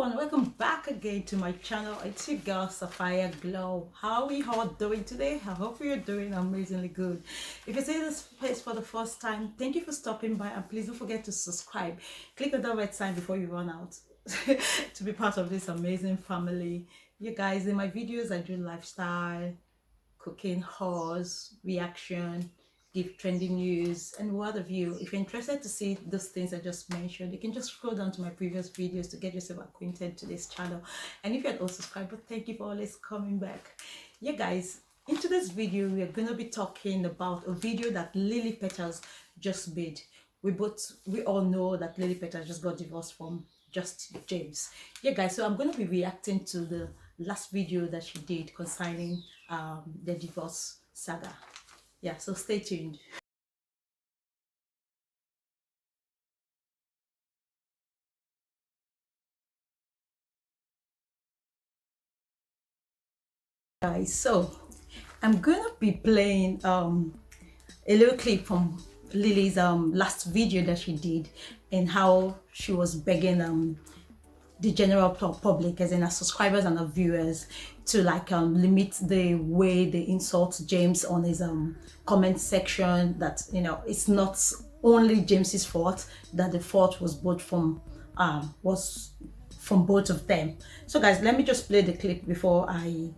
and welcome back again to my channel. It's your girl Sapphire Glow. How are we all doing today? I hope you're doing amazingly good. If you see this place for the first time, thank you for stopping by, and please don't forget to subscribe. Click on that red sign before you run out to be part of this amazing family. You guys, in my videos I do lifestyle, cooking, hauls, reaction, give trending news, and what have you. If you're interested to see those things I just mentioned, you can just scroll down to my previous videos to get yourself acquainted to this channel. And if you're not subscribed, thank you for always coming back. Yeah guys, in today's video we are going to be talking about a video that Lily Petals just made. We all know that Lily Petals just got divorced from just James. Yeah guys, so I'm going to be reacting to the last video that she did concerning the divorce saga. Yeah, so stay tuned. Guys, so I'm gonna be playing a little clip from Lily's last video that she did, and how she was begging the general public, as in her subscribers and her viewers, to like limit the way they insult James on his comment section. That, you know, it's not only James's fault, that the fault was from both of them. So guys, let me just play the clip before I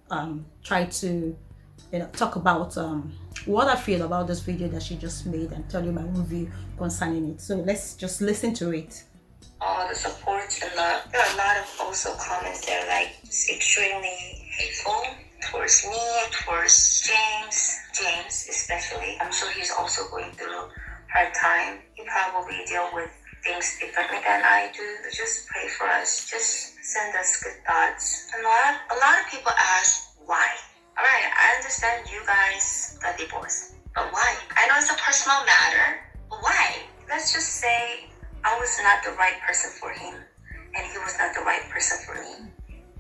try to, you know, talk about what I feel about this video that she just made, and tell you my own view concerning it. So let's just listen to it. All the support and love. There are a lot of also comments that are like just extremely hateful towards me, towards James especially. I'm sure he's also going through a hard time. He probably deal with things differently than I do. Just pray for us. Just send us good thoughts. And a lot of people ask why. Alright, I understand you guys got divorced, but why? I know it's a personal matter, but why? Let's just say I was not the right person for him, and he was not the right person for me.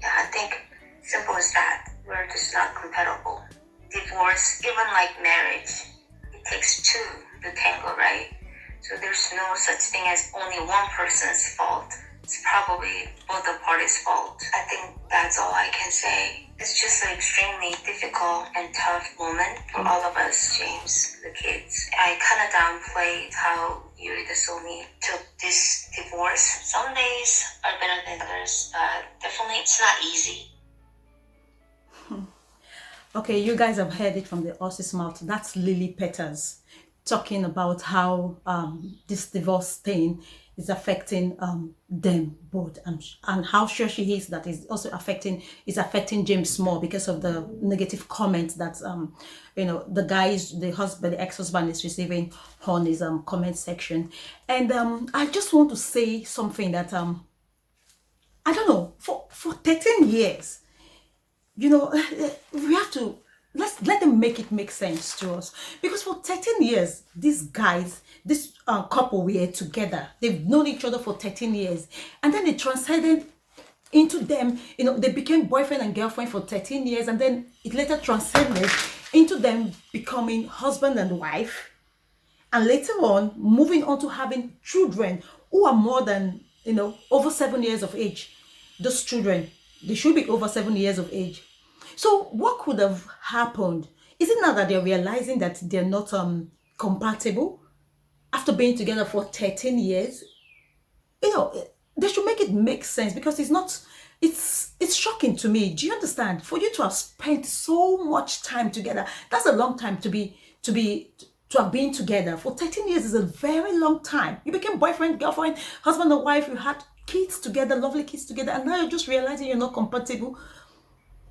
Yeah, I think simple as that. We're just not compatible. Divorce, even like marriage, it takes two to tango, right? So there's no such thing as only one person's fault. It's probably both the parties' fault. I think that's all I can say. It's just an extremely difficult and tough moment for all of us, James, the kids. I kind of downplayed how you, the soulmate, took this divorce. Some days are better than others, but definitely it's not easy. Okay, you guys have heard it from the horse's mouth. That's Lily Petals talking about how this divorce thing is affecting them both, and how sure she is that is also affecting James more, because of the negative comments that you know, the ex-husband is receiving on his comment section. And I just want to say something that I don't know, for 13 years, you know, we have to let them make sense to us, because for 13 years these guys, this couple, were together. They've known each other for 13 years, and then it transcended into them, you know, they became boyfriend and girlfriend for 13 years, and then it later transcended into them becoming husband and wife, and later on moving on to having children who are more than, you know, over 7 years of age. Those children, they should be over 7 years of age. So what could have happened? Is it now that they're realizing that they're not compatible after being together for 13 years? You know, they should make sense, because it's shocking to me. Do you understand? For you to have spent so much time together, that's a long time to have been together. For 13 years is a very long time. You became boyfriend, girlfriend, husband and wife, you had kids together, lovely kids together, and now you're just realizing you're not compatible.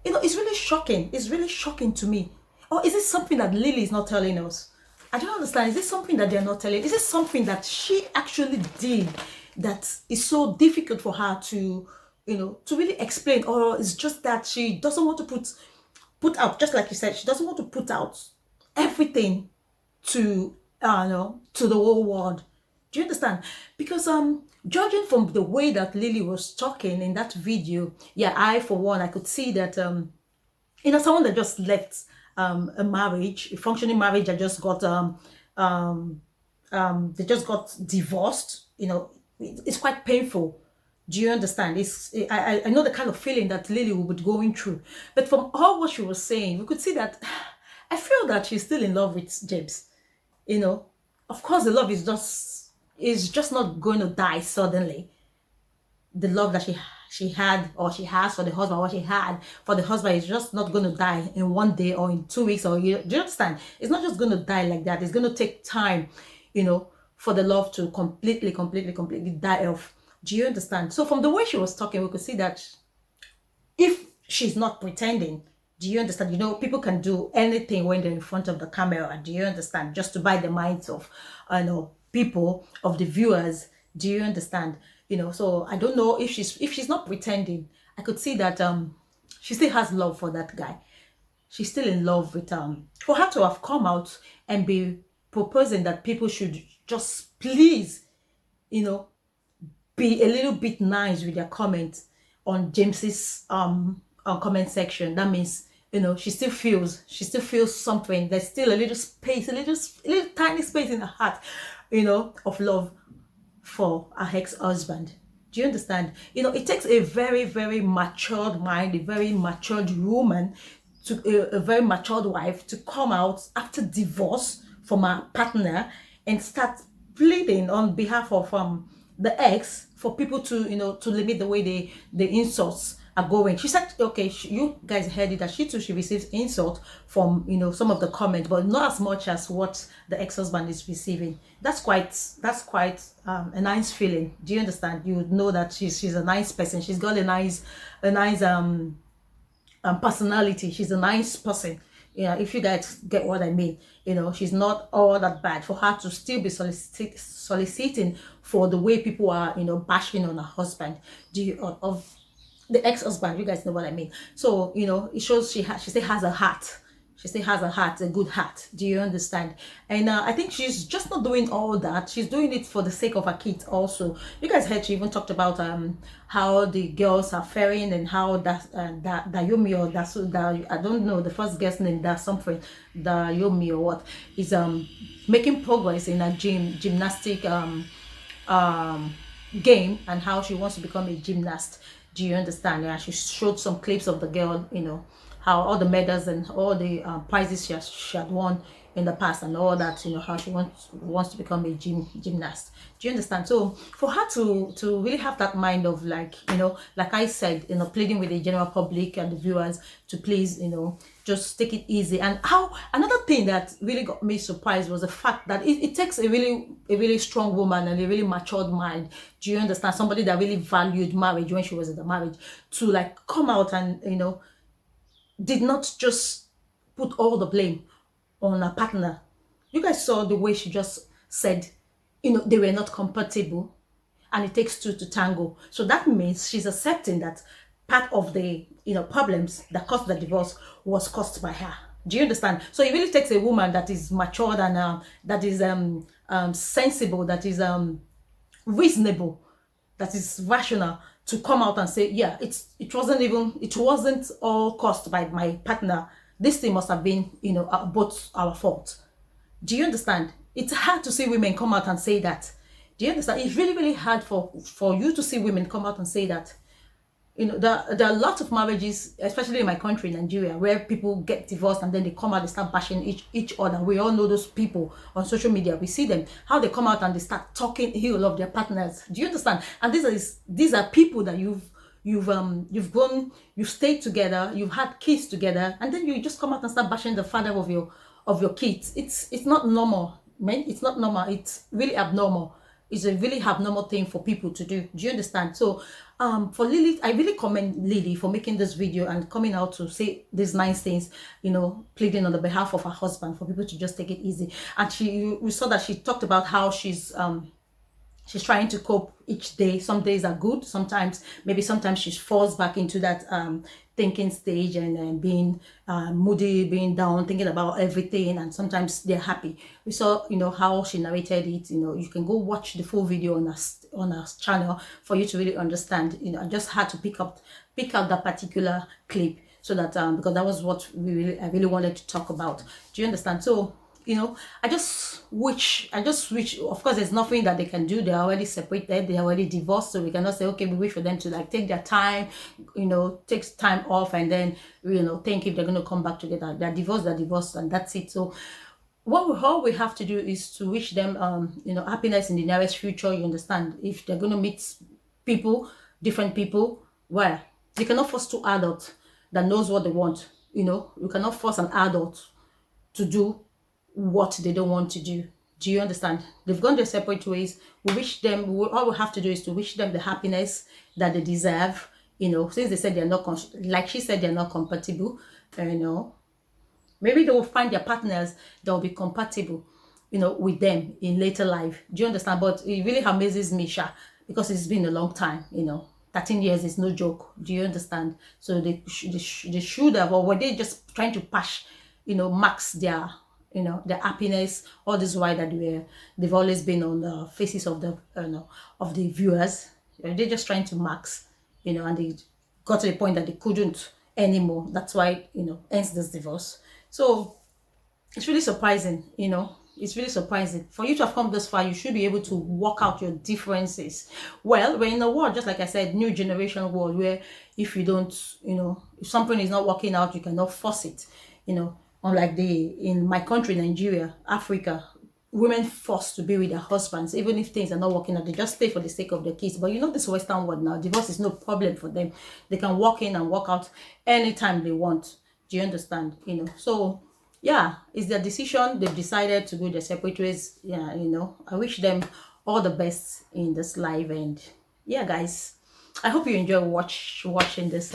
You know, it's really shocking. It's really shocking to me. Or is it something that Lily is not telling us? I don't understand. Is this something that they're not telling? Is it something that she actually did that is so difficult for her to, you know, to really explain? Or it's just that she doesn't want to put out, just like you said, she doesn't want to put out everything to, to the whole world. Do you understand? Because judging from the way that Lily was talking in that video, yeah, I for one, I could see that you know, someone that just left a marriage, a functioning marriage, that just got they just got divorced. You know, it's quite painful Do you understand? I know the kind of feeling that Lily would be going through. But from all what she was saying, we could see that I feel that she's still in love with James. You know, of course the love is just not going to die suddenly. The love that she had or she has for the husband, what she had for the husband is just not going to die in one day or in 2 weeks or year. Do you understand? It's not just going to die like that. It's going to take time, for the love to completely die off. Do you understand? So from the way she was talking, we could see that if she's not pretending, do you understand? People can do anything when they're in front of the camera. Do you understand? Just to buy the minds of, people, of the viewers. Do you understand? So I don't know if she's not pretending. I could see that she still has love for that guy. She's still in love with for her to have come out and be proposing that people should just please, be a little bit nice with their comments on James's comment section. That means she still feels something. There's still a little space, a little tiny space in her heart, of love for her ex-husband. Do you understand? It takes a very, very matured mind, a very matured woman, a very matured wife to come out after divorce from her partner and start pleading on behalf of the ex for people to to limit the way the insults are going. She said, okay, you guys heard it, that she too, she receives insult from some of the comments, but not as much as what the ex-husband is receiving. That's quite a nice feeling. Do you understand? You would know that she's a nice person. She's got a nice personality. She's a nice person. Yeah, if you guys get what I mean. She's not all that bad. For her to still be soliciting for the way people are bashing on her husband, of the ex-husband, you guys know what I mean. So it shows she still has a heart. She still has a heart, a good heart. Do you understand? And I think she's just not doing all that. She's doing it for the sake of her kids also. You guys heard she even talked about how the girls are faring, and how that Yomi, or that I don't know the first girl's name, that's something, the Yomi or what, is making progress in a gymnastic game, and how she wants to become a gymnast. Do you understand? Yeah, she showed some clips of the girl, how all the medals and all the prizes she had won in the past, and all that, how she wants to become a gymnast. Do you understand? So for her to really have that mind of, like, like I said, pleading with the general public and the viewers to please, just take it easy. And how another thing that really got me surprised was the fact that it takes a really strong woman and a really matured mind. Do you understand? Somebody that really valued marriage when she was in the marriage, to like come out and did not just put all the blame on her partner. You guys saw the way she just said, they were not compatible, and it takes two to tango. So that means she's accepting that part of the problems that caused the divorce was caused by her. Do you understand? So it really takes a woman that is matured and that is sensible, that is reasonable, that is rational, to come out and say, yeah, it wasn't all caused by my partner. This thing must have been both our fault. Do you understand? It's hard to see women come out and say that. Do you understand? It's really, really hard for you to see women come out and say that. There are lots of marriages, especially in my country, Nigeria, where people get divorced and then they come out, they start bashing each other. We all know those people on social media. We see them, how they come out and they start talking ill of their partners. Do you understand? And these are people that you've grown, you've stayed together, you've had kids together, and then you just come out and start bashing the father of your kids. It's not normal, man. It's not normal. It's really abnormal. It's a really abnormal thing for people to do. Do you understand? So for Lily, I really commend Lily for making this video and coming out to say these nice things, pleading on the behalf of her husband for people to just take it easy. And we saw that she talked about how she's trying to cope each day. Some days are good, sometimes she falls back into that thinking stage, and being moody, being down, thinking about everything, and sometimes they're happy. We saw how she narrated it. You can go watch the full video on our channel for you to really understand. I just had to pick out that particular clip, so that because that was what I really wanted to talk about. Do you understand? So I just wish, of course, there's nothing that they can do. They're already separated, they're already divorced, so we cannot say, okay, we wish for them to like take their time, take time off, and then, think if they're going to come back together. They're divorced, and that's it. So all we have to do is to wish them, happiness in the nearest future. You understand? If they're going to meet people, different people, well, you cannot force two adults that knows what they want. You cannot force an adult to do what they don't want to do. Do you understand? They've gone their separate ways. We wish them, all we have to do is to wish them the happiness that they deserve. Since they said they're not, like she said, they're not compatible. Maybe they will find their partners that will be compatible, with them in later life. Do you understand? But it really amazes me, Sha, because it's been a long time, 13 years is no joke. Do you understand? So they should have, or were they just trying to push, max their, their happiness all this while that they've always been on the faces of the, of the viewers. They're just trying to max, and they got to the point that they couldn't anymore. That's why, ends this divorce. So it's really surprising, it's really surprising. For you to have come this far, you should be able to work out your differences. Well, we're in a world, just like I said, new generation world, where if you don't, if something is not working out, you cannot force it. Unlike in my country, Nigeria, Africa, women forced to be with their husbands, even if things are not working out. They just stay for the sake of their kids. But this Western world now, divorce is no problem for them. They can walk in and walk out anytime they want. Do you understand? So yeah, it's their decision. They've decided to go their separate ways. Yeah, I wish them all the best in this life. And yeah, guys, I hope you enjoy watching this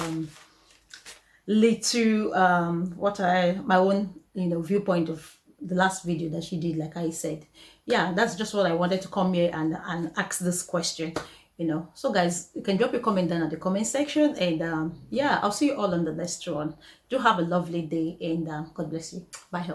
little my own viewpoint of the last video that she did. Like I said, yeah, that's just what I wanted to come here and ask this question. So guys, you can drop your comment down at the comment section, and yeah, I'll see you all on the next one. Do have a lovely day, and God bless you. Bye.